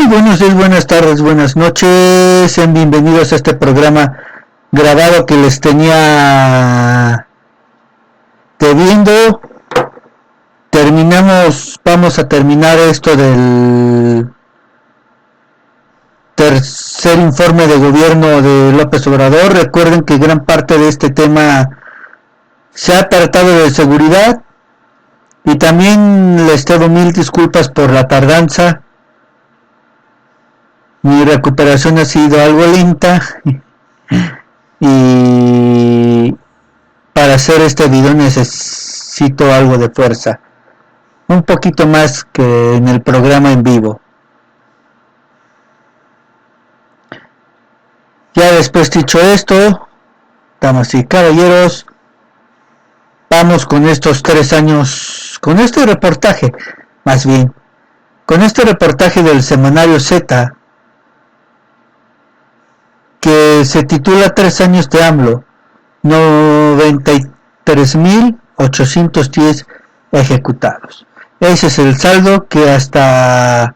Muy buenos días, buenas tardes, buenas noches. Sean bienvenidos a este programa grabado que les tenía debiendo. Vamos a terminar esto del tercer informe de gobierno de López Obrador. Recuerden que gran parte de este tema se ha tratado de seguridad y también les pido mil disculpas por la tardanza. Mi recuperación ha sido algo lenta y para hacer este video necesito algo de fuerza, un poquito más que en el programa en vivo. Ya después dicho esto, damas y caballeros, vamos con estos 3 años, con este reportaje del semanario Z, que se titula 3 años de AMLO, 93.810 ejecutados. Ese es el saldo que hasta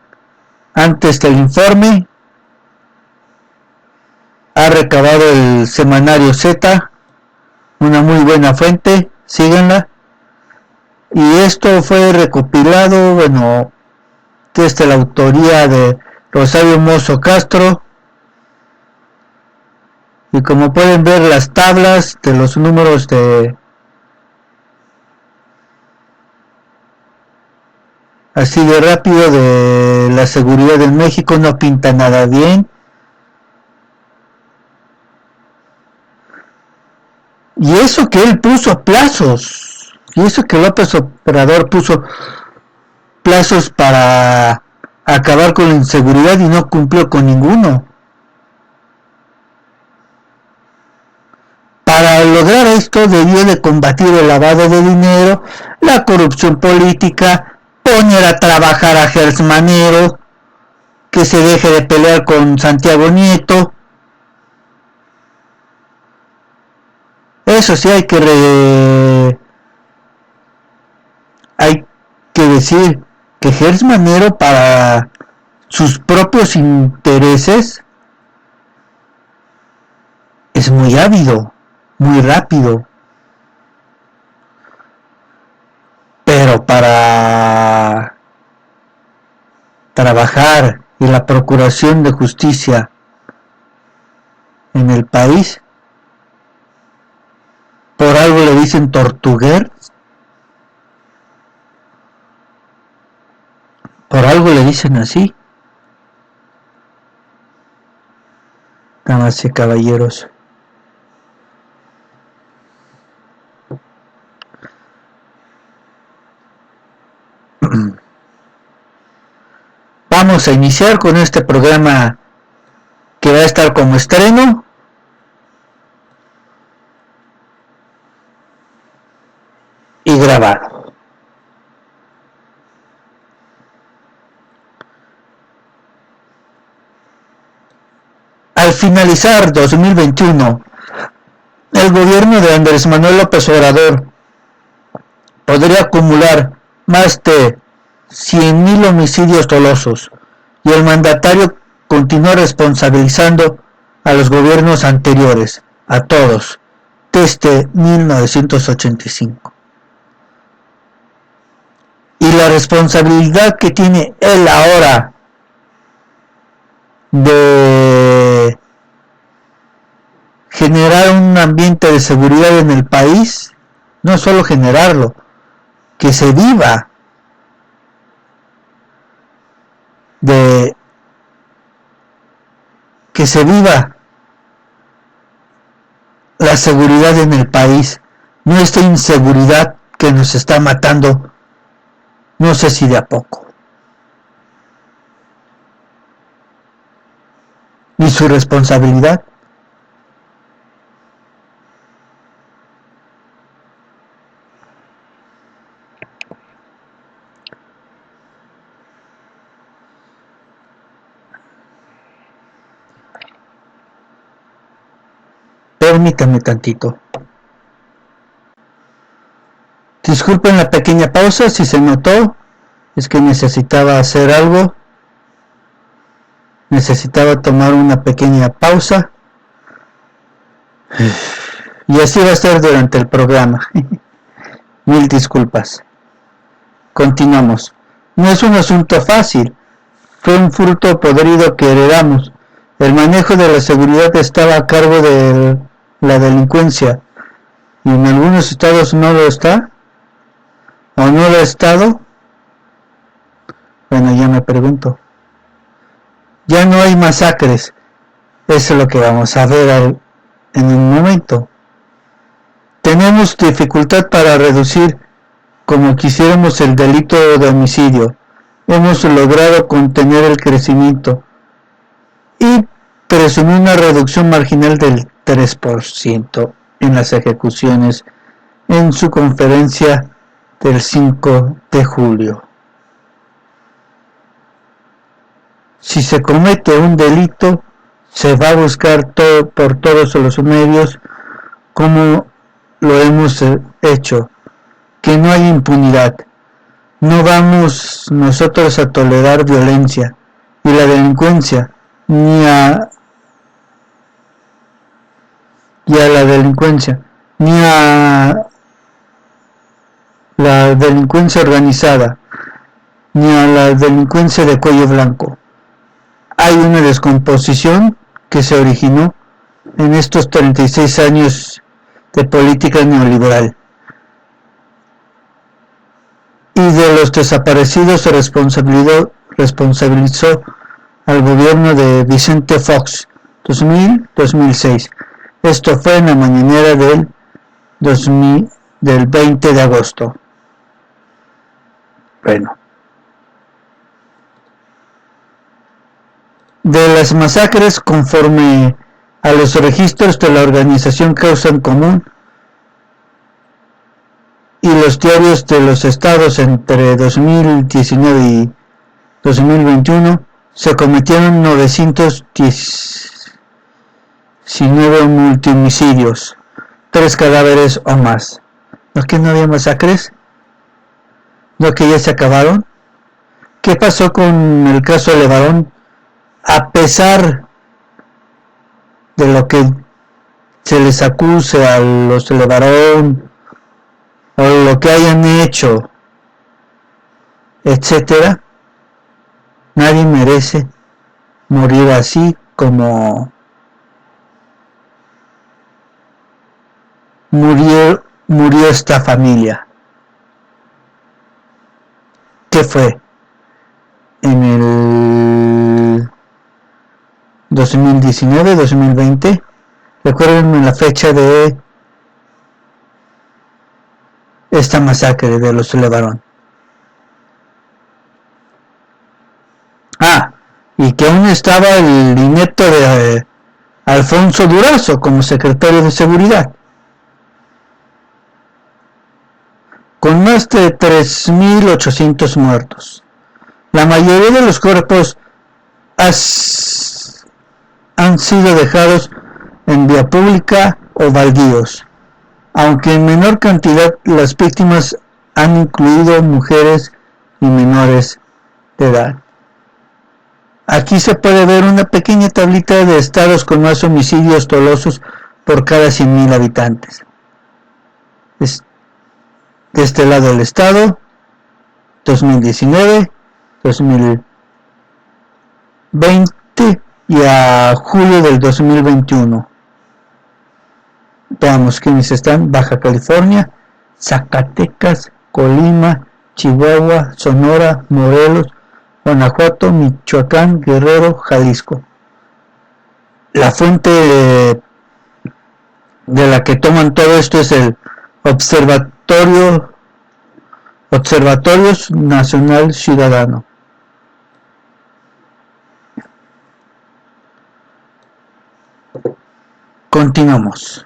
antes del informe ha recabado el semanario Z, una muy buena fuente, síganla. Y esto fue recopilado, desde la autoría de Rosario Mozo Castro. Y como pueden ver, las tablas de los números así de rápido de la seguridad en México no pinta nada bien. Y eso que él puso plazos, y eso que López Obrador puso plazos para acabar con la inseguridad y no cumplió con ninguno. Para lograr esto debió de combatir el lavado de dinero, la corrupción política, poner a trabajar a Gers Manero, que se deje de pelear con Santiago Nieto. Eso sí, hay que decir que Gers Manero, para sus propios intereses, es muy ávido, muy rápido, pero para trabajar en la procuración de justicia en el país, por algo le dicen tortuguer, por algo le dicen así. Damas y caballeros, vamos a iniciar con este programa que va a estar como estreno. Y grabado. Al finalizar 2021, el gobierno de Andrés Manuel López Obrador podría acumular más de 100,000 homicidios dolosos, y el mandatario continúa responsabilizando a los gobiernos anteriores, a todos, desde 1985. Y la responsabilidad que tiene él ahora de generar un ambiente de seguridad en el país, no solo generarlo, que se viva la seguridad en el país, no esta inseguridad que nos está matando, no sé si de a poco. ¿Y su responsabilidad? Permítanme tantito. Disculpen la pequeña pausa, si se notó, es que necesitaba hacer algo. necesitaba tomar una pequeña pausa. Y así va a ser durante el programa. Mil disculpas. Continuamos. No es un asunto fácil. Fue un fruto podrido que heredamos. El manejo de la seguridad estaba a cargo de la delincuencia. Y en algunos estados no lo está. ¿O no lo ha estado? Bueno, ya me pregunto. Ya no hay masacres. Eso es lo que vamos a ver en un momento. Tenemos dificultad para reducir como quisiéramos el delito de homicidio. Hemos logrado contener el crecimiento y presumir una reducción marginal del 3% en las ejecuciones en su conferencia del 5 de julio. Si se comete un delito, se va a buscar por todos los medios, como lo hemos hecho, que no hay impunidad. No vamos nosotros a tolerar violencia y la delincuencia, ni a la delincuencia, ni a la delincuencia organizada, ni a la delincuencia de cuello blanco. Hay una descomposición que se originó en estos 36 años de política neoliberal. Y de los desaparecidos se responsabilizó al gobierno de Vicente Fox, 2000-2006. Esto fue en la mañanera del 20 de agosto. Bueno. De las masacres, conforme a los registros de la organización Causa en Común y los diarios de los estados entre 2019 y 2021, se cometieron 919 multihomicidios, 3 cadáveres o más. ¿No es que no había masacres? ¿No que ya se acabaron? ¿Qué pasó con el caso Levarón? A pesar de lo que se les acuse a los Levarón o lo que hayan hecho, etcétera, nadie merece morir así como murió esta familia. ¿Qué fue? En el 2019, 2020, recuérdenme la fecha de esta masacre de los Levarón. Y que aún estaba el nieto de Alfonso Durazo como secretario de Seguridad, con más de 3.800 muertos. La mayoría de los cuerpos han sido dejados en vía pública o baldíos, aunque en menor cantidad. Las víctimas han incluido mujeres y menores de edad. Aquí se puede ver una pequeña tablita de estados con más homicidios dolosos por cada 100.000 habitantes. De este lado el estado, 2019, 2020 y a julio del 2021. Veamos quiénes están: Baja California, Zacatecas, Colima, Chihuahua, Sonora, Morelos, Guanajuato, Michoacán, Guerrero, Jalisco. La fuente de la que toman todo esto es el Observatorios Nacional Ciudadano. Continuamos.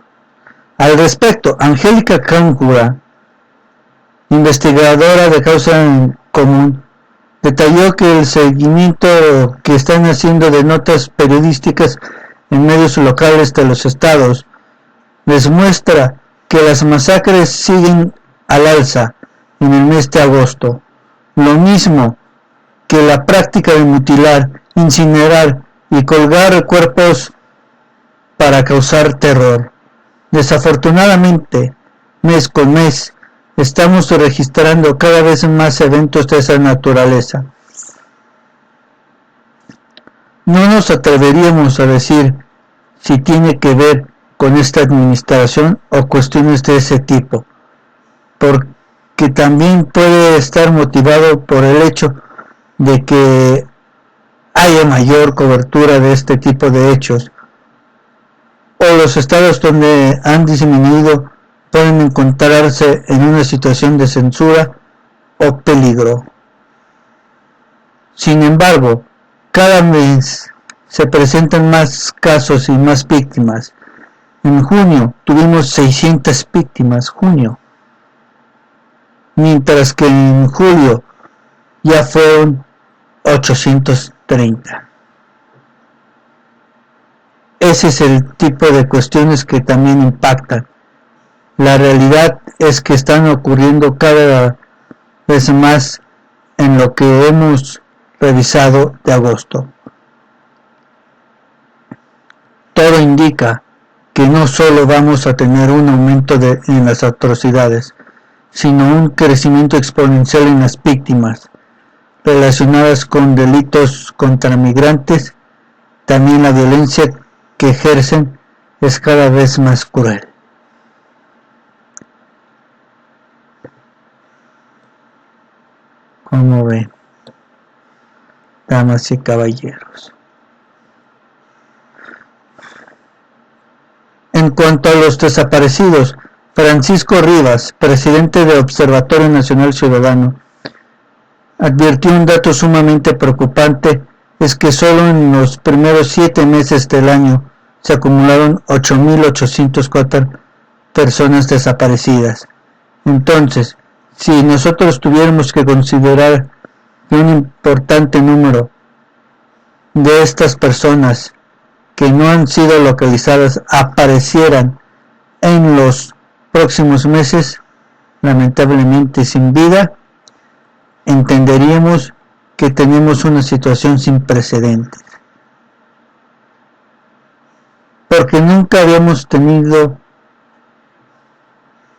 Al respecto, Angélica Cáncura, investigadora de Causa en Común, detalló que el seguimiento que están haciendo de notas periodísticas en medios locales de los estados les muestra que las masacres siguen al alza en el mes de agosto, lo mismo que la práctica de mutilar, incinerar y colgar cuerpos para causar terror. Desafortunadamente, mes con mes, estamos registrando cada vez más eventos de esa naturaleza. No nos atreveríamos a decir si tiene que ver con esta administración o cuestiones de ese tipo, porque también puede estar motivado por el hecho de que haya mayor cobertura de este tipo de hechos, o los estados donde han disminuido pueden encontrarse en una situación de censura o peligro. Sin embargo, cada mes se presentan más casos y más víctimas. En junio tuvimos 600 víctimas, mientras que en julio ya fueron 830. Ese es el tipo de cuestiones que también impactan. La realidad es que están ocurriendo cada vez más en lo que hemos revisado de agosto. Todo indica que no solo vamos a tener un aumento en las atrocidades, sino un crecimiento exponencial en las víctimas relacionadas con delitos contra migrantes. También la violencia que ejercen es cada vez más cruel. Como ven, damas y caballeros. En cuanto a los desaparecidos, Francisco Rivas, presidente del Observatorio Nacional Ciudadano, advirtió un dato sumamente preocupante, es que solo en los primeros 7 meses del año se acumularon 8.804 personas desaparecidas. Entonces, si nosotros tuviéramos que considerar que un importante número de estas personas que no han sido localizadas aparecieran en los próximos meses, lamentablemente sin vida, entenderíamos que tenemos una situación sin precedentes, porque nunca habíamos tenido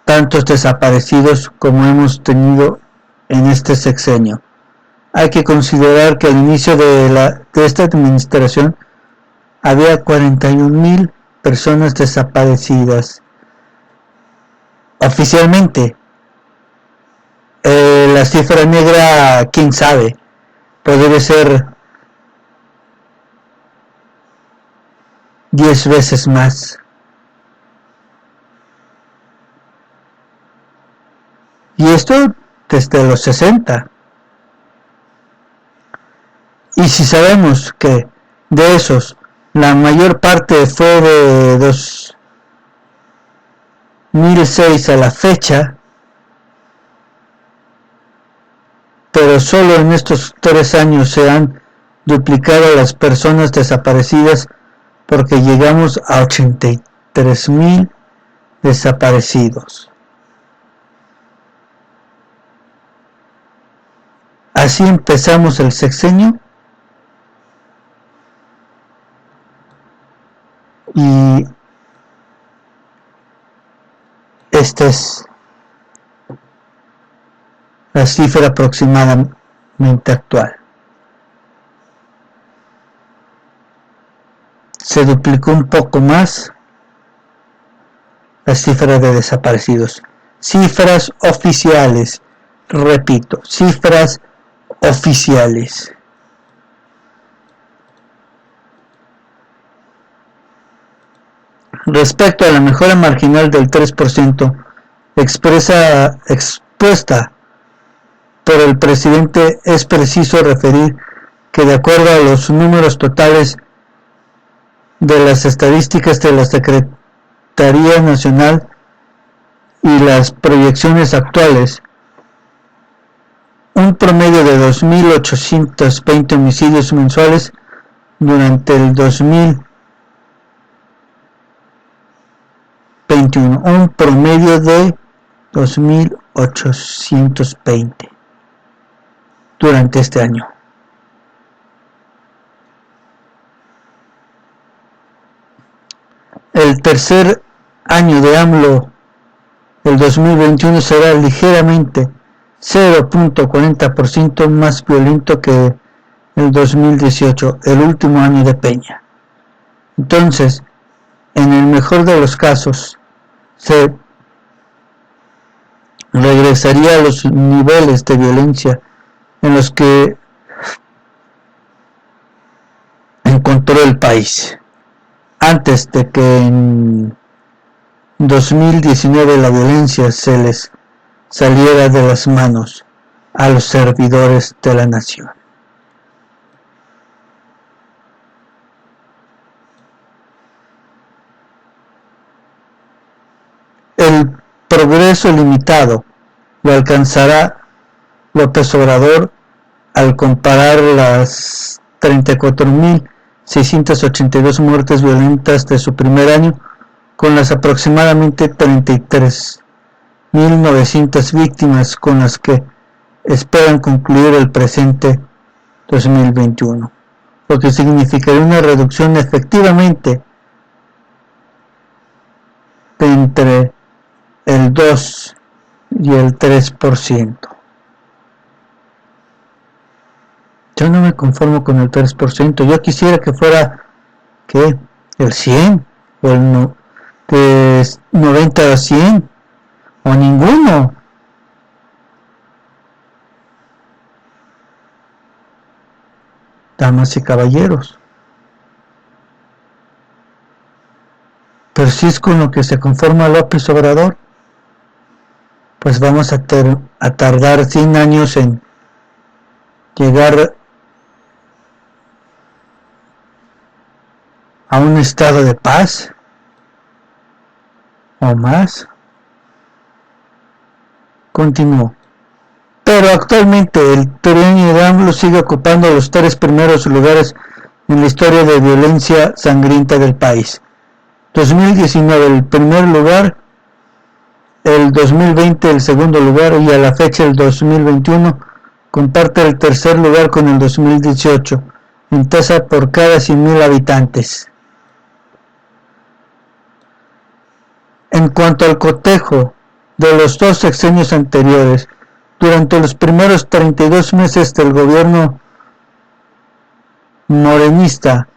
tantos desaparecidos como hemos tenido en este sexenio. Hay que considerar que al inicio de esta administración había 41,000 personas desaparecidas oficialmente. La cifra negra, quién sabe, podría ser 10 veces más. Y esto desde los 60. Y si sabemos que de esos la mayor parte fue de 2006 a la fecha, pero solo en estos 3 años se han duplicado las personas desaparecidas, porque llegamos a 83,000 desaparecidos. Así empezamos el sexenio, y esta es la cifra aproximadamente actual. Se duplicó un poco más la cifra de desaparecidos. Cifras oficiales, repito, cifras oficiales. Respecto a la mejora marginal del 3% expuesta por el presidente, es preciso referir que, de acuerdo a los números totales de las estadísticas de la Secretaría Nacional y las proyecciones actuales, un promedio de 2.820 homicidios mensuales durante el 2021, un promedio de 2.820 durante este año. el tercer año de AMLO, el 2021, será ligeramente 0.40% más violento que el 2018, el último año de Peña. Entonces, en el mejor de los casos, se regresaría a los niveles de violencia en los que encontró el país antes de que en 2019 la violencia se les saliera de las manos a los servidores de la nación. El progreso limitado lo alcanzará López Obrador al comparar las 34.682 muertes violentas de su primer año con las aproximadamente 33.900 víctimas con las que esperan concluir el presente 2021, lo que significaría una reducción efectivamente de entre el 2 y el 3%. Yo no me conformo con el 3%, yo quisiera que fuera ¿qué? El 100 o el de 90 a 100 o ninguno. Damas y caballeros, pero si es con lo que se conforma López Obrador, pues vamos a tardar 100 años en llegar a un estado de paz o más. Continúo. Pero actualmente el trienio de AMLO sigue ocupando los 3 primeros lugares en la historia de violencia sangrienta del país. 2019 el primer lugar, el 2020 el segundo lugar y a la fecha el 2021 comparte el tercer lugar con el 2018 en tasa por cada 100.000 habitantes. En cuanto al cotejo de los 2 sexenios anteriores, durante los primeros 32 meses del gobierno morenista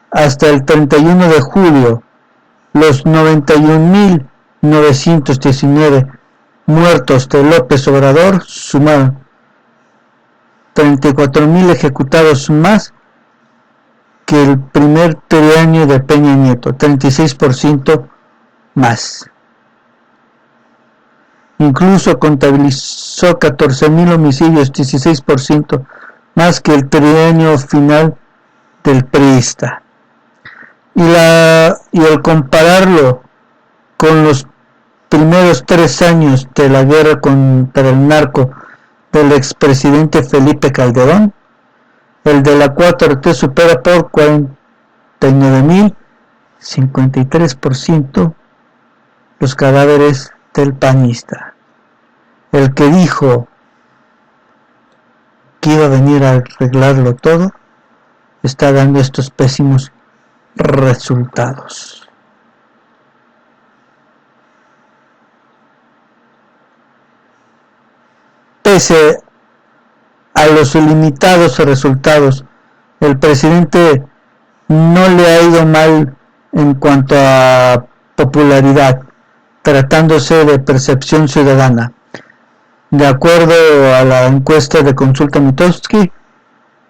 hasta el 31 de julio, los 91.919 muertos de López Obrador sumaron 34.000 ejecutados más que el primer trienio de Peña Nieto, 36% más. Incluso contabilizó 14.000 homicidios, 16% más que el trienio final del priista. Y al compararlo con los primeros 3 años de la guerra contra el narco del expresidente Felipe Calderón, el de la 4T supera por 49.000, 53% los cadáveres del panista. El que dijo que iba a venir a arreglarlo todo está dando estos pésimos resultados. Pese a los limitados resultados, el presidente no le ha ido mal en cuanto a popularidad, tratándose de percepción ciudadana. De acuerdo a la encuesta de Consulta Mitofsky,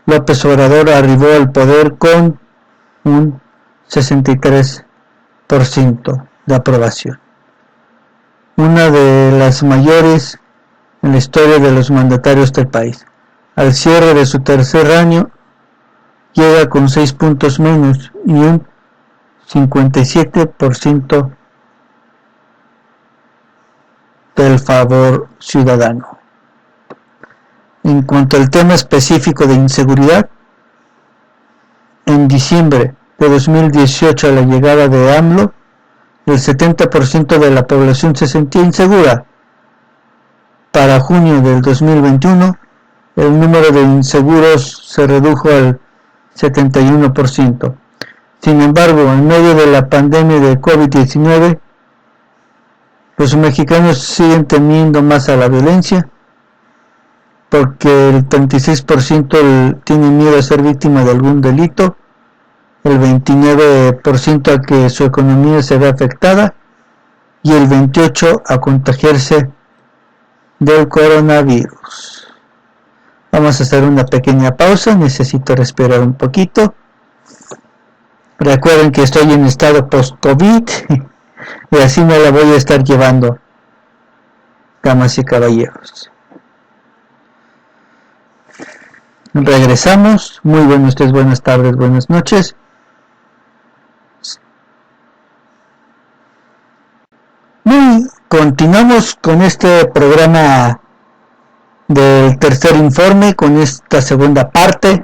López Obrador arribó al poder con un 63% de aprobación, una de las mayores en la historia de los mandatarios del país. Al cierre de su tercer año, llega con 6 puntos menos y un 57% del favor ciudadano. En cuanto al tema específico de inseguridad, en diciembre de 2018, a la llegada de AMLO, el 70% de la población se sentía insegura. Para junio del 2021, el número de inseguros se redujo al 71%. Sin embargo, en medio de la pandemia de COVID-19, los mexicanos siguen temiendo más a la violencia, porque el 36% tiene miedo a ser víctima de algún delito, el 29% a que su economía se vea afectada y el 28% a contagiarse del coronavirus. Vamos a hacer una pequeña pausa, necesito respirar un poquito. Recuerden que estoy en estado post-COVID y así me la voy a estar llevando, damas y caballeros. Regresamos. Muy buenos días, buenas tardes, buenas noches. Continuamos con este programa del tercer informe, con esta segunda parte,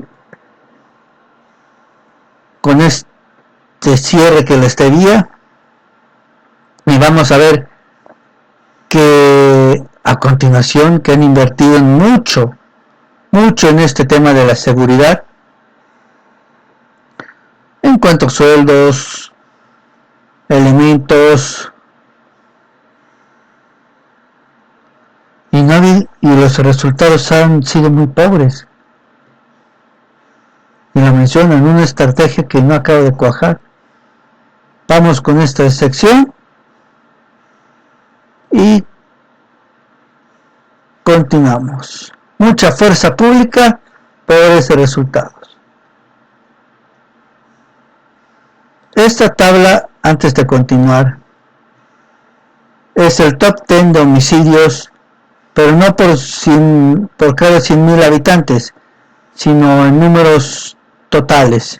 con este cierre que les debía, y vamos a ver que a continuación que han invertido mucho en este tema de la seguridad, en cuanto a sueldos, elementos, y los resultados han sido muy pobres. Y lo mencionan, una estrategia que no acaba de cuajar. Vamos con esta sección y continuamos. Mucha fuerza pública, pobres resultados. Esta tabla, antes de continuar, es el top 10 de homicidios, pero no por cada 100,000 habitantes, sino en números totales.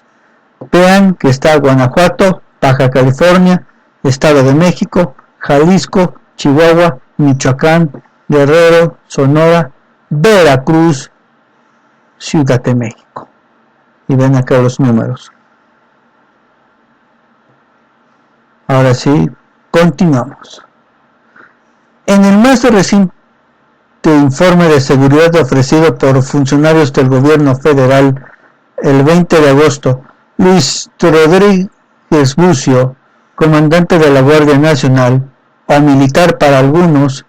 Vean que está Guanajuato, Baja California, Estado de México, Jalisco, Chihuahua, Michoacán, Guerrero, Sonora, Veracruz, Ciudad de México. Y ven acá los números. Ahora sí, continuamos. En el más reciente informe de seguridad ofrecido por funcionarios del gobierno federal el 20 de agosto, Luis Rodríguez Bucio, comandante de la Guardia Nacional, o militar para algunos,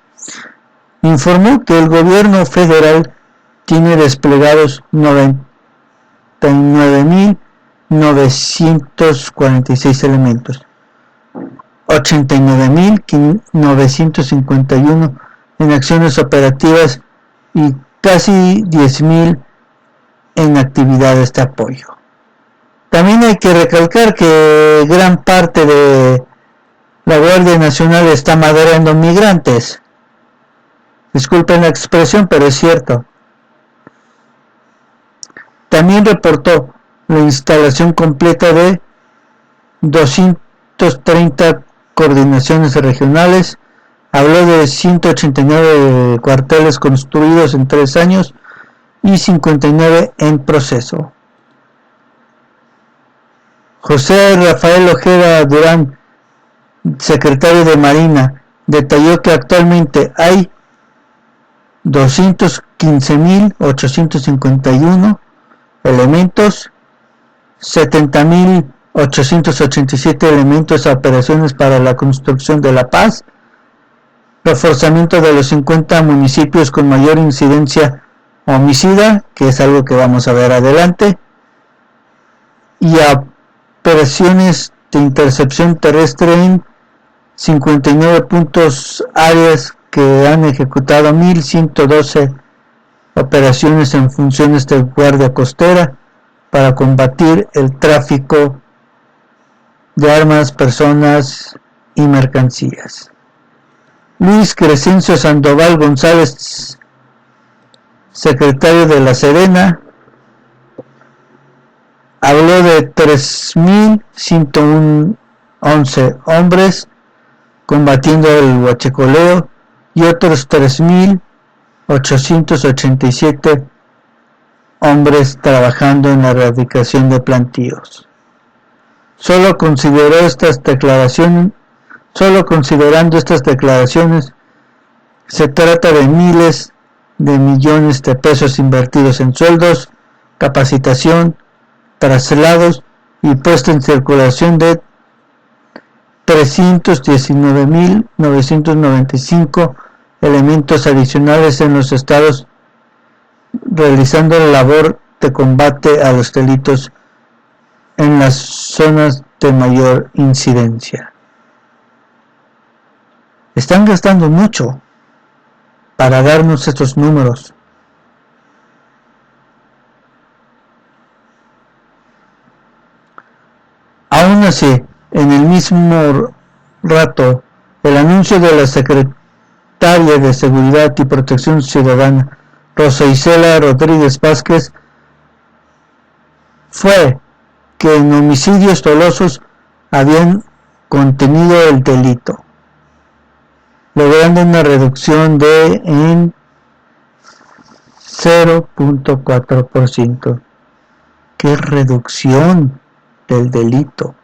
informó que el gobierno federal tiene desplegados 99.946 elementos, 89.951 en acciones operativas y casi 10,000 en actividades de apoyo. También hay que recalcar que gran parte de la Guardia Nacional está madreando migrantes. Disculpen la expresión, pero es cierto. También reportó la instalación completa de 230 coordinaciones regionales. Habló de 189 cuarteles construidos en 3 años y 59 en proceso. José Rafael Ojeda Durán, secretario de Marina, detalló que actualmente hay 215.851 elementos, 70.887 elementos a operaciones para la construcción de la paz, reforzamiento de los 50 municipios con mayor incidencia homicida, que es algo que vamos a ver adelante, y operaciones de intercepción terrestre en 59 puntos áreas que han ejecutado 1.112 operaciones en funciones de guardia costera para combatir el tráfico de armas, personas y mercancías. Luis Crescencio Sandoval González, secretario de la Sedena, habló de 3.111 hombres combatiendo el huachicoleo y otros 3.887 hombres trabajando en la erradicación de plantíos. Solo considerando estas declaraciones, se trata de miles de millones de pesos invertidos en sueldos, capacitación, traslados y puesta en circulación de 319.995 elementos adicionales en los estados, realizando la labor de combate a los delitos en las zonas de mayor incidencia. Están gastando mucho para darnos estos números. Aún así, en el mismo rato, el anuncio de la secretaria de Seguridad y Protección Ciudadana, Rosa Isela Rodríguez Vázquez, fue que en homicidios dolosos habían contenido el delito, logrando una reducción de en 0.4%. ¡Qué reducción del delito!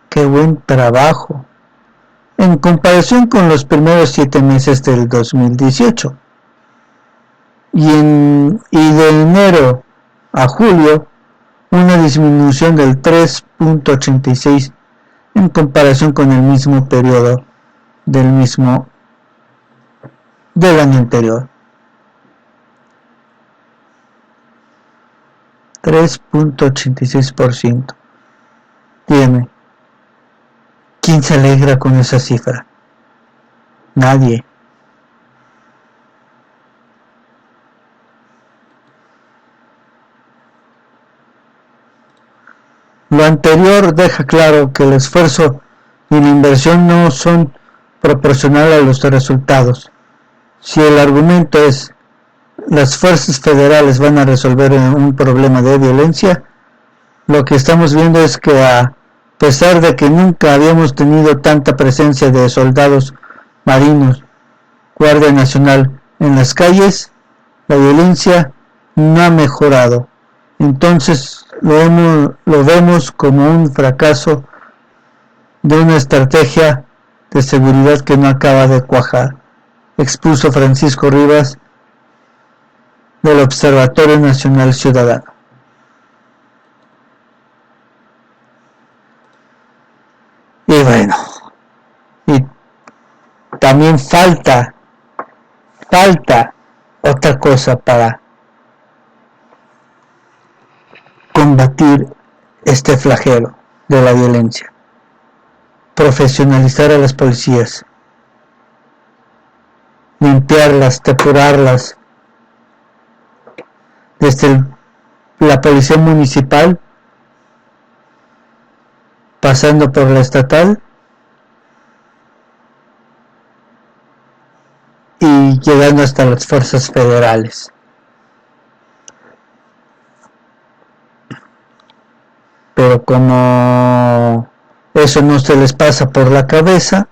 ¡Qué buen trabajo! En comparación con los primeros 7 meses del 2018. Y de enero a julio, una disminución del 3.86 en comparación con el mismo periodo del año anterior. 3.86%. Dígame, ¿quién se alegra con esa cifra? Nadie. Lo anterior deja claro que el esfuerzo y la inversión no son proporcionales a los resultados. Si el argumento es las fuerzas federales van a resolver un problema de violencia, lo que estamos viendo es que a pesar de que nunca habíamos tenido tanta presencia de soldados marinos, Guardia Nacional en las calles, la violencia no ha mejorado. Entonces lo vemos como un fracaso de una estrategia de seguridad que no acaba de cuajar, expuso Francisco Rivas del Observatorio Nacional Ciudadano. Y bueno, y también falta otra cosa para combatir este flagelo de la violencia: profesionalizar a las policías, limpiarlas, depurarlas, desde la policía municipal, pasando por la estatal y llegando hasta las fuerzas federales. Pero como eso no se les pasa por la cabeza,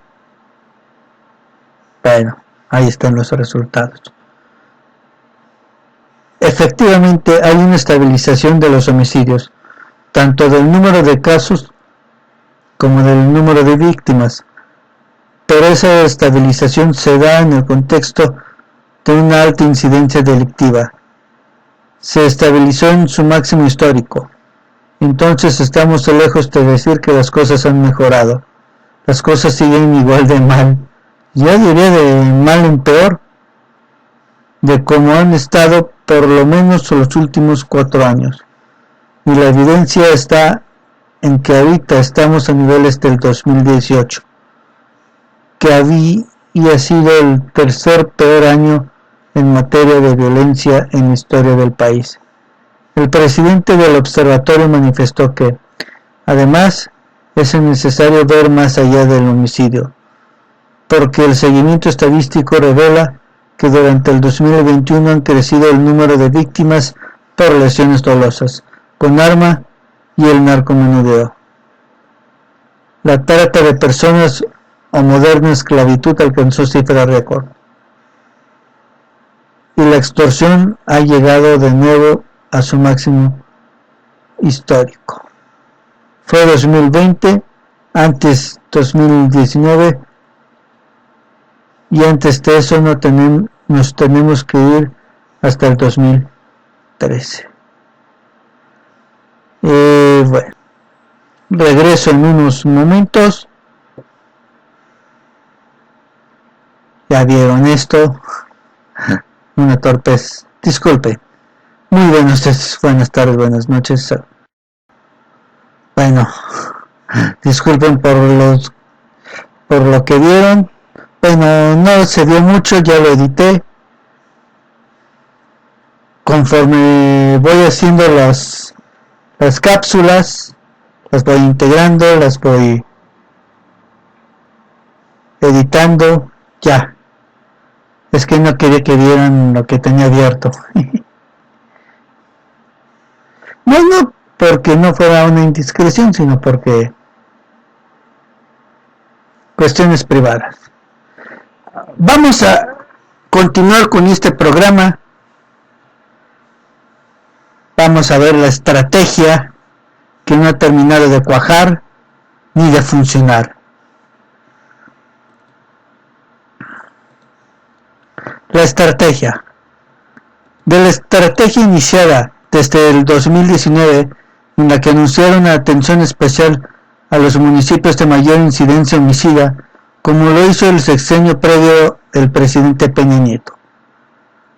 bueno, ahí están los resultados. Efectivamente hay una estabilización de los homicidios, tanto del número de casos como del número de víctimas, pero esa estabilización se da en el contexto de una alta incidencia delictiva. Se estabilizó en su máximo histórico. Entonces estamos lejos de decir que las cosas han mejorado. Las cosas siguen igual de mal. Yo diría de mal en peor, de como han estado por lo menos los últimos 4 años. Y la evidencia está en que ahorita estamos a niveles del 2018, que había sido el tercer peor año en materia de violencia en la historia del país. El presidente del observatorio manifestó que, además, es necesario ver más allá del homicidio, porque el seguimiento estadístico revela que durante el 2021 han crecido el número de víctimas por lesiones dolosas, con arma y el narcomenudeo. La trata de personas o moderna esclavitud alcanzó cifra récord. Y la extorsión ha llegado de nuevo a su máximo histórico. Fue 2020, antes 2019, y antes de eso nos tenemos que ir hasta el 2013. Bueno, regreso en unos momentos. Ya vieron esto. Una torpez. Disculpe. Muy buenas tardes, buenas noches. Bueno, disculpen por lo que vieron. Bueno, no se vio mucho, ya lo edité. Conforme voy haciendo las cápsulas, las voy integrando, las voy editando. Ya. Es que no quería que vieran lo que tenía abierto. No porque no fuera una indiscreción, sino porque cuestiones privadas. Vamos a continuar con este programa. Vamos a ver la estrategia que no ha terminado de cuajar ni de funcionar. La estrategia. De la estrategia iniciada desde el 2019, en la que anunciaron atención especial a los municipios de mayor incidencia homicida, como lo hizo el sexenio previo el presidente Peña Nieto.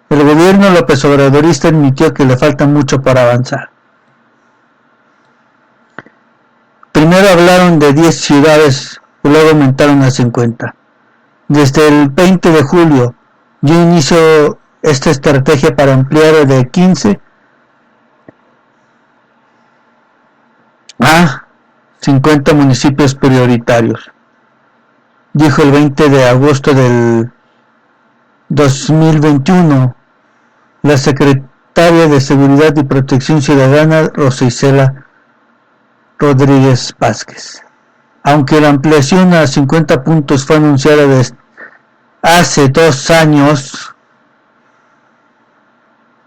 El gobierno López Obradorista admitió que le falta mucho para avanzar. Primero hablaron de 10 ciudades, y luego aumentaron a 50. Desde el 20 de julio, yo inicio esta estrategia para ampliar de 15 a 50 municipios prioritarios, dijo el 20 de agosto del 2021 la secretaria de Seguridad y Protección Ciudadana Rosa Isela Rodríguez Vázquez. Aunque la ampliación a 50 puntos fue anunciada desde hace 2 años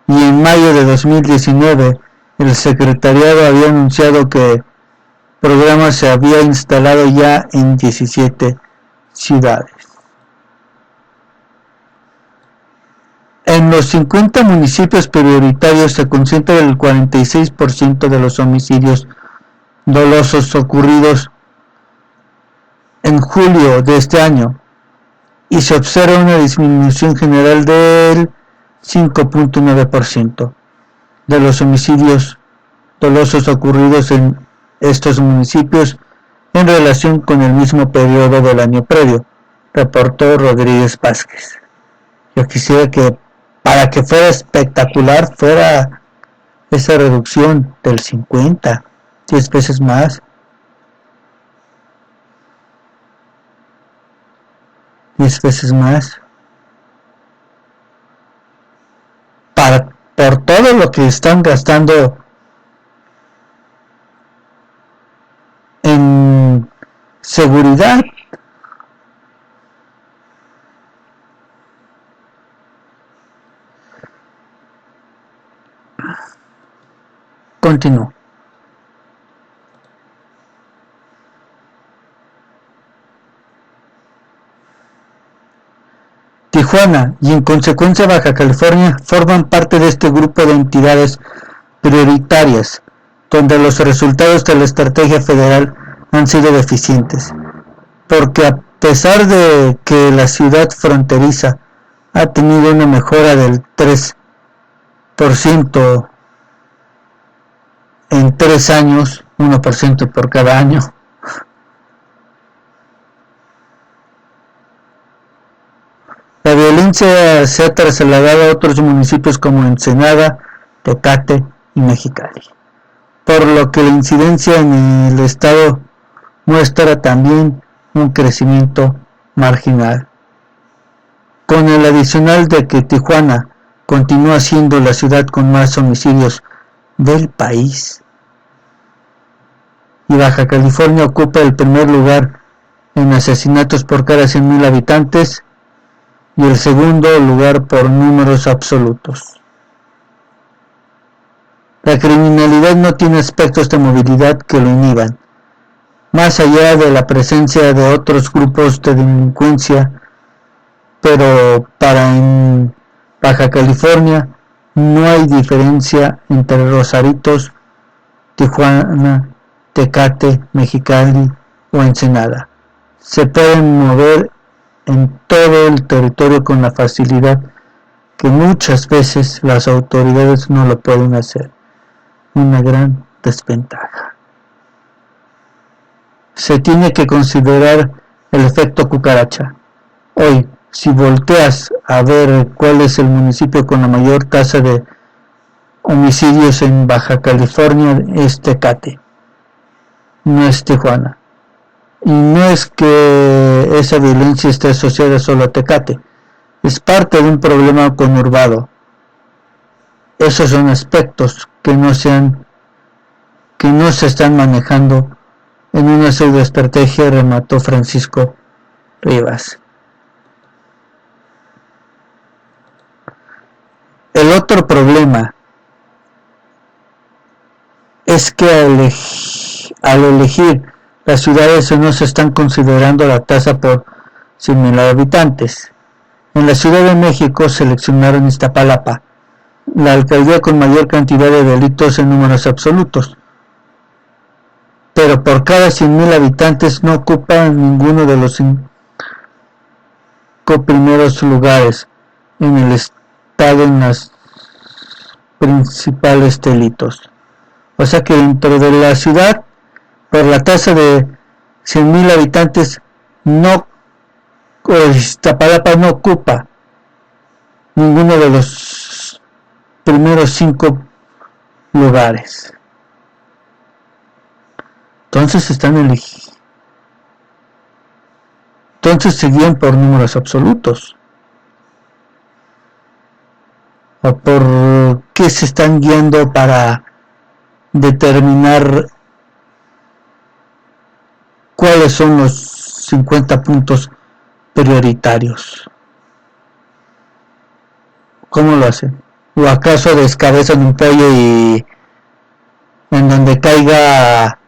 y en mayo de 2019 el secretariado había anunciado que el programa se había instalado ya en 17 ciudades. En los 50 municipios prioritarios se concentra el 46% de los homicidios dolosos ocurridos en julio de este año y se observa una disminución general del 5.9% de los homicidios dolosos ocurridos en estos municipios en relación con el mismo periodo del año previo, reportó Rodríguez Vázquez. Yo quisiera que para que fuera espectacular fuera esa reducción del 50, 10 veces más. 10 veces más. Por todo lo que están gastando en seguridad. Continúo. Tijuana y en consecuencia Baja California forman parte de este grupo de entidades prioritarias, donde los resultados de la estrategia federal han sido deficientes, porque a pesar de que la ciudad fronteriza ha tenido una mejora del 3% en 3 años, 1% por cada año, la violencia se ha trasladado a otros municipios como Ensenada, Tecate y Mexicali, por lo que la incidencia en el estado muestra también un crecimiento marginal. Con el adicional de que Tijuana continúa siendo la ciudad con más homicidios del país y Baja California ocupa el primer lugar en asesinatos por cada 100.000 habitantes y el segundo lugar por números absolutos. La criminalidad no tiene aspectos de movilidad que lo inhiban, más allá de la presencia de otros grupos de delincuencia, pero en Baja California no hay diferencia entre Rosaritos, Tijuana, Tecate, Mexicali o Ensenada. Se pueden mover en todo el territorio con la facilidad que muchas veces las autoridades no lo pueden hacer. Una gran desventaja. Se tiene que considerar el efecto cucaracha. Hoy, si volteas a ver cuál es el municipio con la mayor tasa de homicidios en Baja California, es Tecate, no es Tijuana. Y no es que esa violencia esté asociada solo a Tecate, es parte de un problema conurbado. Esos son aspectos que no se están manejando en una pseudoestrategia, remató Francisco Rivas. El otro problema es que al elegir las ciudades no se están considerando la tasa por 100,000 habitantes. En la Ciudad de México seleccionaron Iztapalapa, la alcaldía con mayor cantidad de delitos en números absolutos, pero por cada 100,000 habitantes no ocupa ninguno de los 5 primeros lugares en el estado en los principales delitos. O sea que dentro de la ciudad, por la tasa de 100,000 habitantes, Iztapalapa no ocupa ninguno de los primeros 5 lugares. Entonces se guían por números absolutos. ¿O por qué se están guiando para determinar cuáles son los 50 puntos prioritarios? ¿Cómo lo hacen? ¿O acaso descabezan un pollo y en donde caiga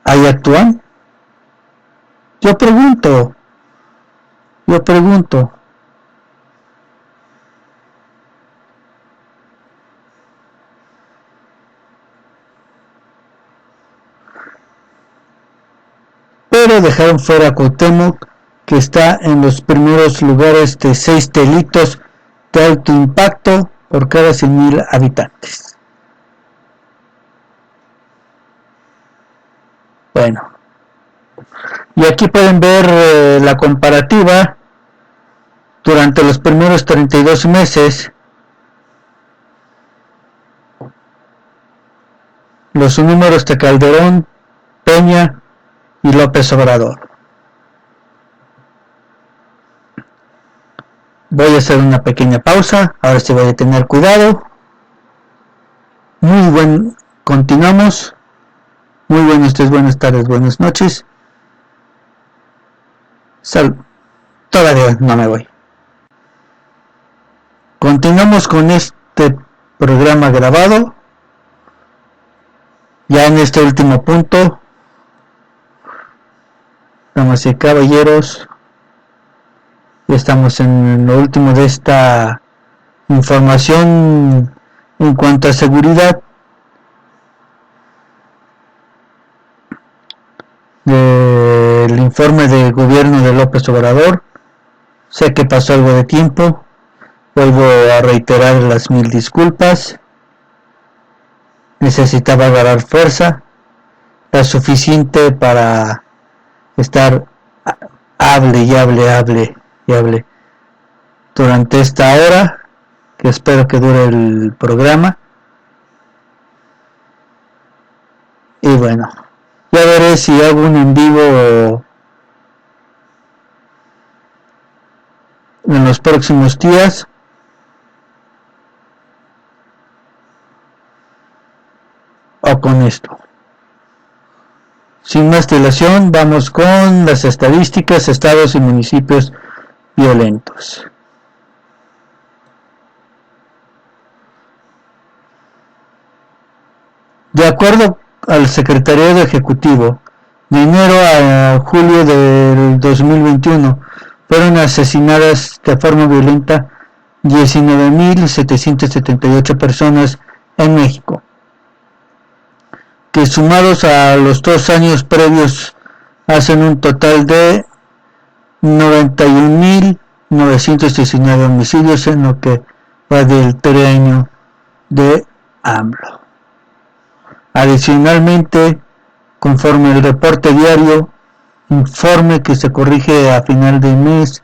ahí actúan? Yo pregunto. Pero dejaron fuera a Cuauhtémoc, que está en los primeros lugares de 6 delitos de alto impacto por cada 100,000 habitantes. Bueno, y aquí pueden ver la comparativa durante los primeros 32 meses. Los números de Calderón, Peña y López Obrador. Voy a hacer una pequeña pausa, ahora sí voy a tener cuidado. Continuamos. Muy buenos días, buenas tardes, buenas noches. Todavía no me voy. Continuamos con este programa grabado. Ya en este último punto, damas y caballeros, estamos en lo último de esta información en cuanto a seguridad del informe de gobierno de López Obrador. Sé que pasó algo de tiempo, vuelvo a reiterar las 1000 disculpas. Necesitaba agarrar fuerza, la suficiente para estar hable durante esta hora, que espero que dure el programa. Y bueno, ya veré si hago un en vivo en los próximos días. O con esto. Sin más dilación, vamos con las estadísticas, estados y municipios violentos. De acuerdo al Secretariado Ejecutivo, de enero a julio del 2021 fueron asesinadas de forma violenta 19.778 personas en México. que sumados a los 2 años previos hacen un total de 91.919 homicidios en lo que va del trienio de AMLO. Adicionalmente, conforme el reporte diario, informe que se corrige a final de mes,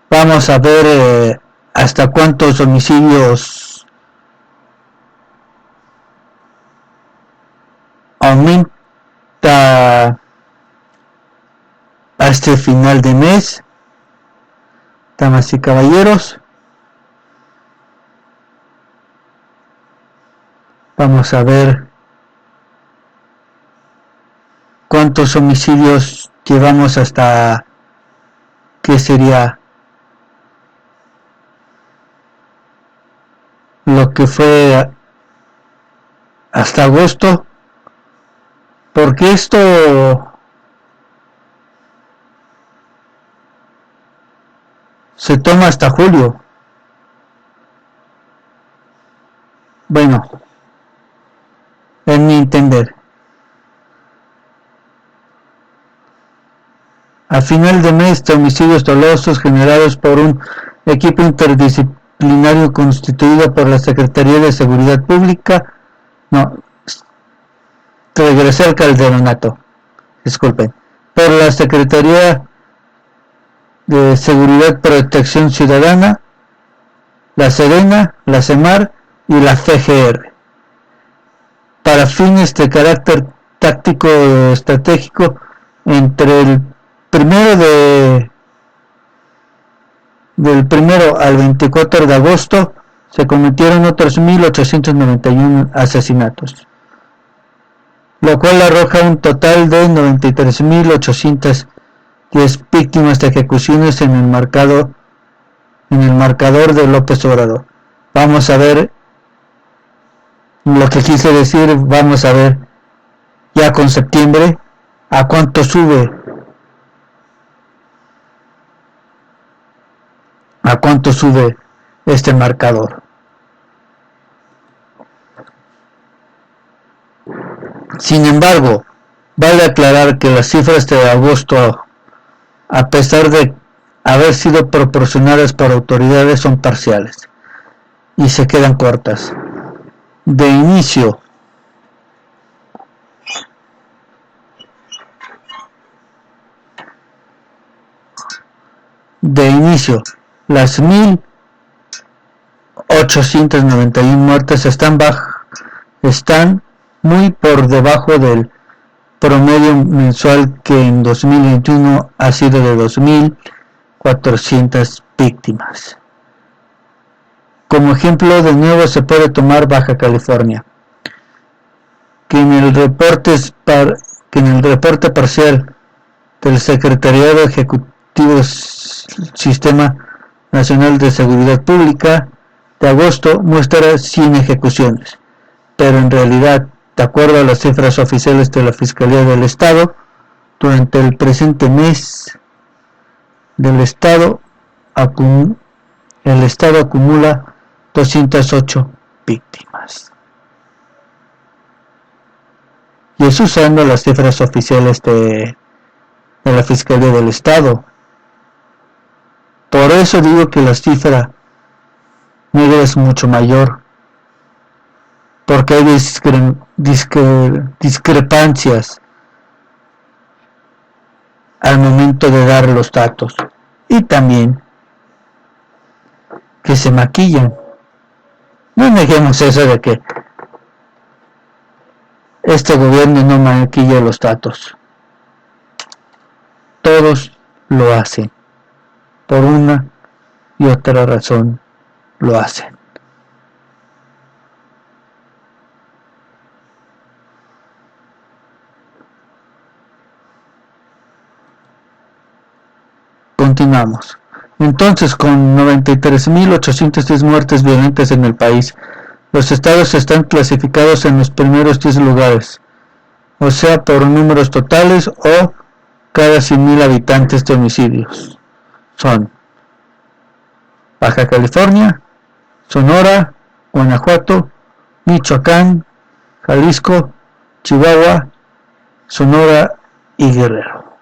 vamos a ver hasta cuántos homicidios aumenta hasta el final de mes, damas y caballeros. Vamos a ver cuántos homicidios llevamos hasta, ¿qué sería? Lo que fue hasta agosto, porque esto se toma hasta julio. Bueno, en mi entender, a final de mes de homicidios dolosos generados por un equipo interdisciplinario constituido por la Secretaría de Seguridad Pública, regresé al Calderonato, disculpen, por la Secretaría de Seguridad y Protección Ciudadana, la Sedena, la CEMAR y la FGR, para fines de carácter táctico estratégico. Entre el del 1 al 24 de agosto se cometieron otros 1.891 asesinatos, lo cual arroja un total de 93.810 víctimas de ejecuciones en el marcador de López Obrador. Vamos a ver lo que quise decir, vamos a ver ya con septiembre a cuánto sube este marcador. Sin embargo, vale aclarar que las cifras de agosto, a pesar de haber sido proporcionadas por autoridades, son parciales y se quedan cortas. De inicio, las 1.891 muertes están muy por debajo del promedio mensual, que en 2021 ha sido de 2.400 víctimas. Como ejemplo, de nuevo se puede tomar Baja California, que en el reporte parcial del Secretariado Ejecutivo Sistema Nacional de Seguridad Pública de agosto muestra 100 ejecuciones, pero en realidad, de acuerdo a las cifras oficiales de la Fiscalía del Estado, durante el presente mes el Estado acumula 208 víctimas. Y es usando las cifras oficiales de la Fiscalía del Estado. Por eso digo que la cifra negra es mucho mayor, porque hay discrepancias al momento de dar los datos, y también que se maquillan. No neguemos eso de que este gobierno no maquilla los datos. Todos lo hacen, por una y otra razón lo hacen. Continuamos. Entonces, con 93.810 muertes violentas en el país, los estados están clasificados en los primeros 10 lugares, o sea, por números totales o cada 100.000 habitantes de homicidios. Son Baja California, Sonora, Guanajuato, Michoacán, Jalisco, Chihuahua, Sonora y Guerrero.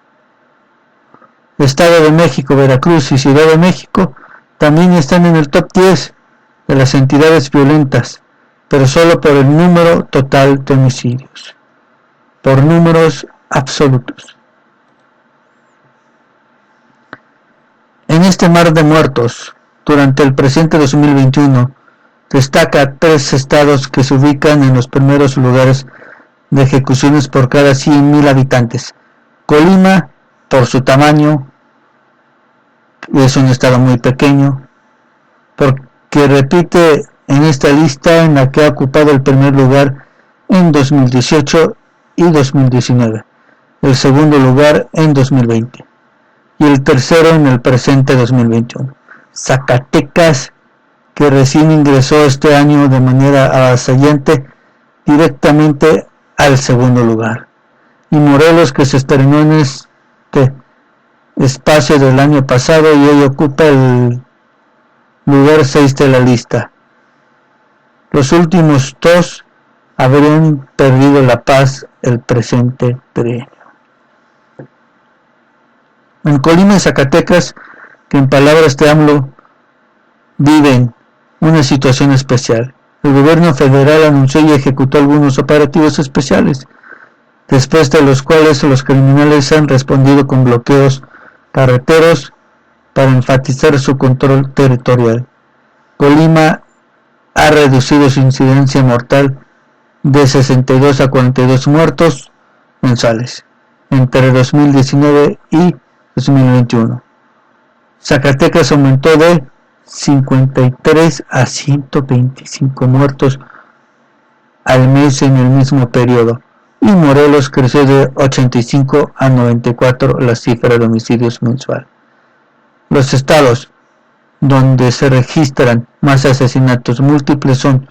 Estado de México, Veracruz y Ciudad de México también están en el top 10 de las entidades violentas, pero solo por el número total de homicidios, por números absolutos. En este mar de muertos, durante el presente 2021, destaca 3 estados que se ubican en los primeros lugares de ejecuciones por cada 100.000 habitantes. Colima, por su tamaño, es un estado muy pequeño, porque repite en esta lista en la que ha ocupado el primer lugar en 2018 y 2019, el segundo lugar en 2020 y el tercero en el presente 2021. Zacatecas, que recién ingresó este año de manera avasallante directamente al segundo lugar, y Morelos, que se estrenó en este espacio del año pasado y hoy ocupa el lugar 6 de la lista. Los últimos 2 habrían perdido la paz el presente trienio. En Colima y Zacatecas, que en palabras de AMLO viven una situación especial, el gobierno federal anunció y ejecutó algunos operativos especiales, después de los cuales los criminales han respondido con bloqueos carreteros para enfatizar su control territorial. Colima ha reducido su incidencia mortal de 62 a 42 muertos mensuales entre 2019 y 2021. Zacatecas aumentó de 53 a 125 muertos al mes en el mismo periodo, y Morelos creció de 85 a 94 la cifra de homicidios mensual. Los estados donde se registran más asesinatos múltiples son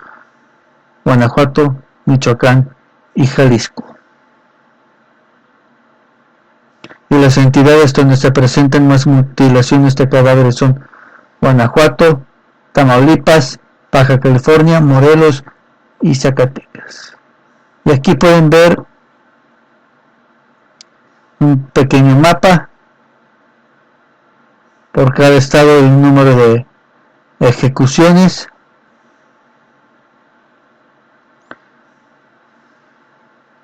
Guanajuato, Michoacán y Jalisco. Y las entidades donde se presentan más mutilaciones de cadáveres son Guanajuato, Tamaulipas, Baja California, Morelos y Zacatecas. Y aquí pueden ver un pequeño mapa por cada estado, el número de ejecuciones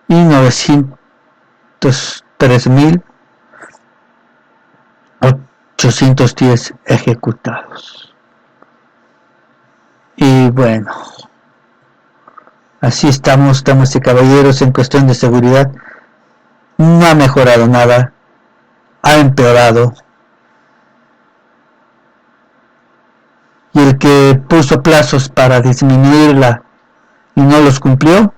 y 903.810 ejecutados. Y bueno, así estamos, damas y caballeros, en cuestión de seguridad. No ha mejorado nada, ha empeorado. Y el que puso plazos para disminuirla y no los cumplió,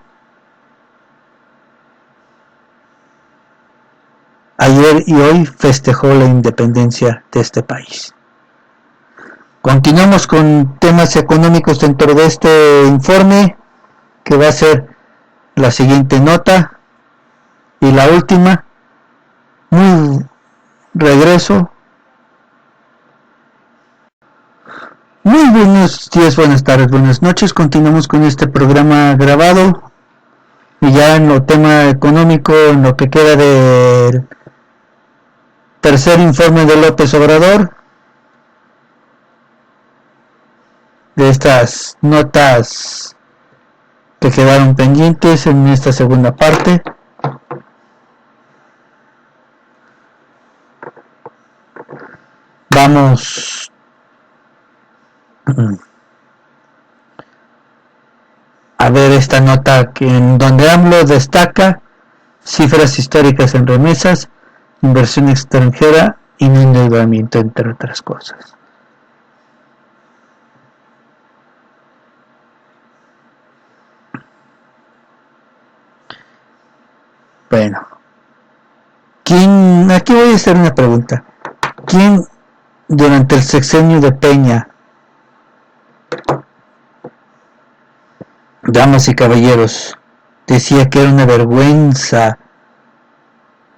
ayer y hoy festejó la independencia de este país. Continuamos con temas económicos dentro de este informe, que va a ser la siguiente nota y la última. Muy regreso. Muy buenos días, buenas tardes, buenas noches. Continuamos con este programa grabado y ya en lo tema económico, en lo que queda del tercer informe de López Obrador, de estas notas que quedaron pendientes en esta segunda parte. Vamos a ver esta nota en donde AMLO destaca cifras históricas en remesas, inversión extranjera y no endeudamiento, entre otras cosas. Bueno, aquí voy a hacer una pregunta. ¿Quién durante el sexenio de Peña, damas y caballeros, decía que era una vergüenza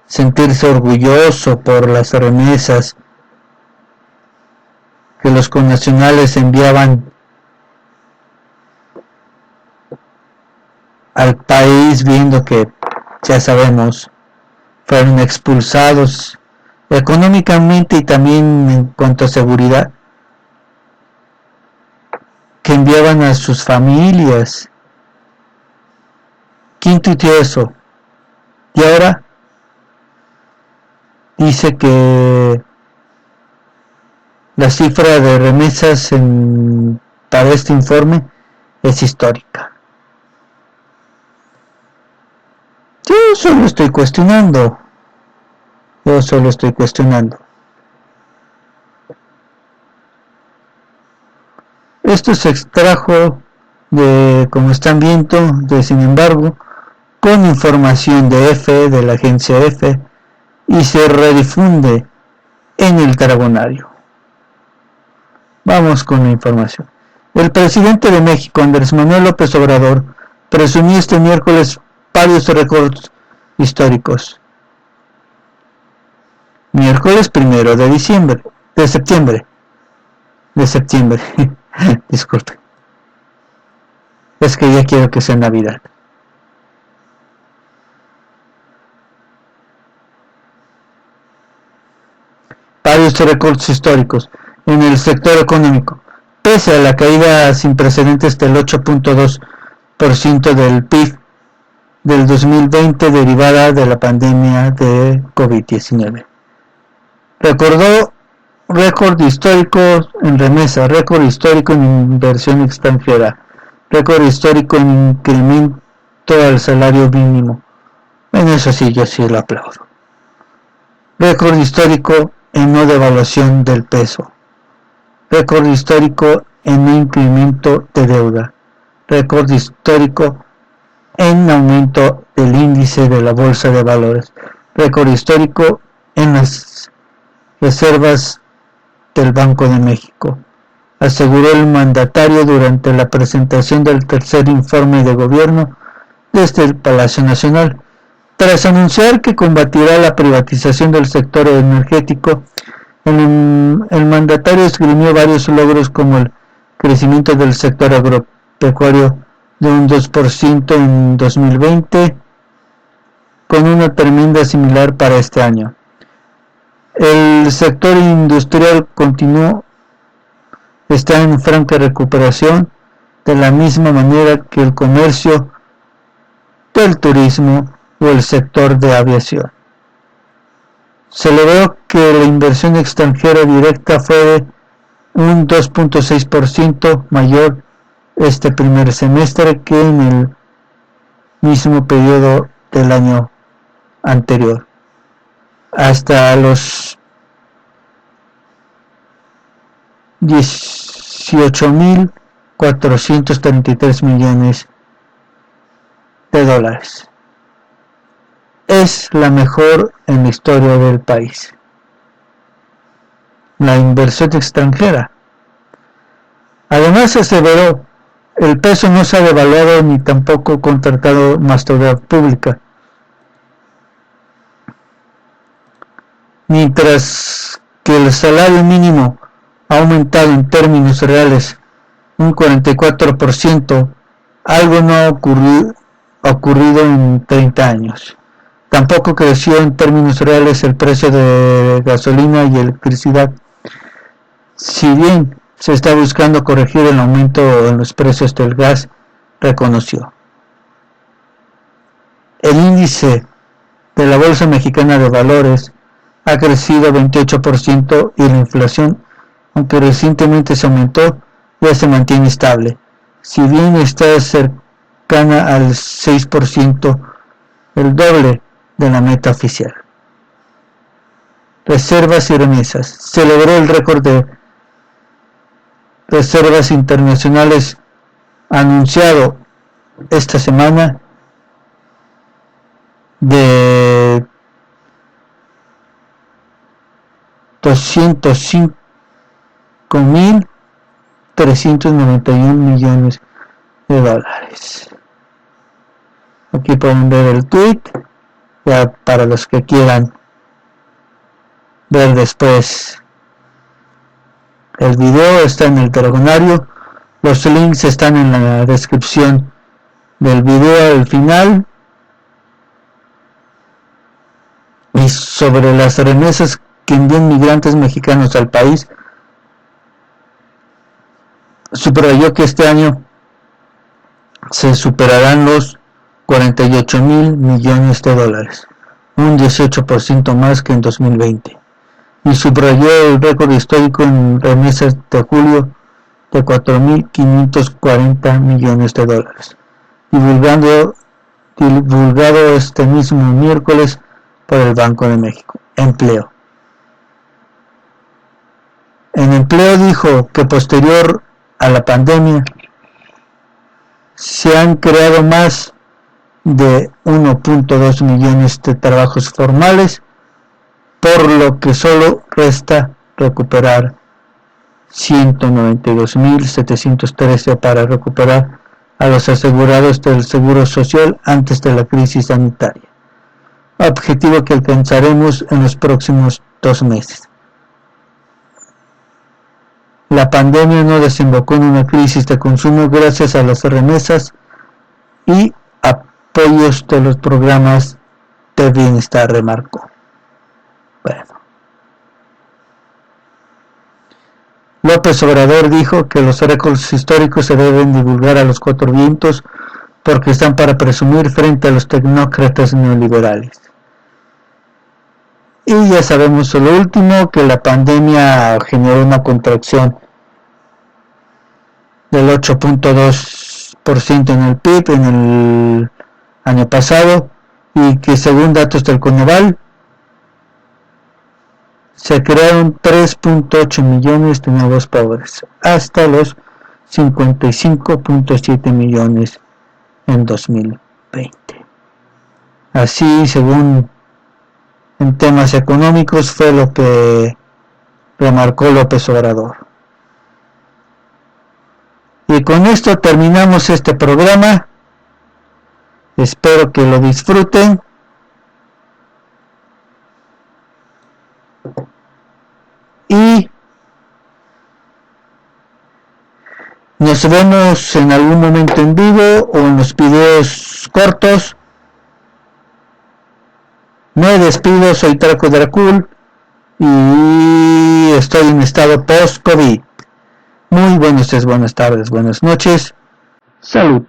sentirse orgulloso por las remesas que los connacionales enviaban al país, viendo que ya sabemos, fueron expulsados económicamente y también en cuanto a seguridad, que enviaban a sus familias. ¿Quién tuiteó eso? Y ahora dice que la cifra de remesas para este informe es histórica. Yo solo estoy cuestionando. Esto se extrajo de, como están viendo, de Sin Embargo, con información de la agencia EFE, y se redifunde en el Dragonario. Vamos con la información. El presidente de México, Andrés Manuel López Obrador, presumió este miércoles varios récords históricos. Miércoles 1 de septiembre. Disculpe. Es que ya quiero que sea Navidad. Varios récords históricos en el sector económico, pese a la caída sin precedentes del 8.2% del PIB del 2020 derivada de la pandemia de COVID-19. Recordó récord histórico en remesa, récord histórico en inversión extranjera, récord histórico en incremento al salario mínimo. En eso sí, yo sí lo aplaudo. Récord histórico en no devaluación del peso. Récord histórico en no incremento de deuda. Récord histórico en aumento del índice de la bolsa de valores. Récord histórico en las reservas del Banco de México, aseguró el mandatario durante la presentación del tercer informe de gobierno desde el Palacio Nacional. Tras anunciar que combatirá la privatización del sector energético, el mandatario esgrimió varios logros como el crecimiento del sector agropecuario de un 2% en 2020, con una tremenda similar para este año. El sector industrial está en franca recuperación, de la misma manera que el comercio, el turismo o el sector de aviación. Se logró que la inversión extranjera directa fue un 2.6% mayor este primer semestre que en el mismo periodo del año anterior, hasta los 18.433 millones de dólares. Es la mejor en la historia del país. La inversión extranjera. Además, aseveró, el peso no se ha devaluado ni tampoco contratado más deuda pública. Mientras que el salario mínimo ha aumentado en términos reales un 44%, algo no ha ocurrido en 30 años. Tampoco creció en términos reales el precio de gasolina y electricidad. Si bien se está buscando corregir el aumento en los precios del gas, reconoció. El índice de la Bolsa Mexicana de Valores ha crecido 28% y la inflación, aunque recientemente se aumentó, ya se mantiene estable. Si bien está cercana al 6%, el doble de la meta oficial. Reservas y remesas. Se logró el récord de reservas internacionales anunciado esta semana de 205.391 millones de dólares. Aquí pueden ver el tweet, ya para los que quieran ver después el video. Está en el Dragonario, los links están en la descripción del video al final, sobre las remesas que envían migrantes mexicanos al país, subrayó que este año se superarán los 48,000 millones de dólares, un 18% más que en 2020, y subrayó el récord histórico en remesas de julio de 4.540 millones de dólares, divulgado este mismo miércoles por el Banco de México. Empleo. En empleo dijo que posterior a la pandemia se han creado más de 1.2 millones de trabajos formales, por lo que solo resta recuperar 192.713 para recuperar a los asegurados del Seguro Social antes de la crisis sanitaria, objetivo que alcanzaremos en los próximos 2 meses. La pandemia no desembocó en una crisis de consumo gracias a las remesas y apoyos de los programas de bienestar, remarcó. Bueno. López Obrador dijo que los récords históricos se deben divulgar a los 4 vientos porque están para presumir frente a los tecnócratas neoliberales. Y ya sabemos lo último, que la pandemia generó una contracción del 8.2% en el PIB en el año pasado, y que según datos del Coneval se crearon 3.8 millones de nuevos pobres, hasta los 55.7 millones en 2020. Así, según en temas económicos, fue lo que remarcó López Obrador. Y con esto terminamos este programa. Espero que lo disfruten. Y nos vemos en algún momento en vivo o en los videos cortos. Me despido, soy Traco Dracul y estoy en estado post-COVID. Muy buenos días, buenas tardes, buenas noches. Salud.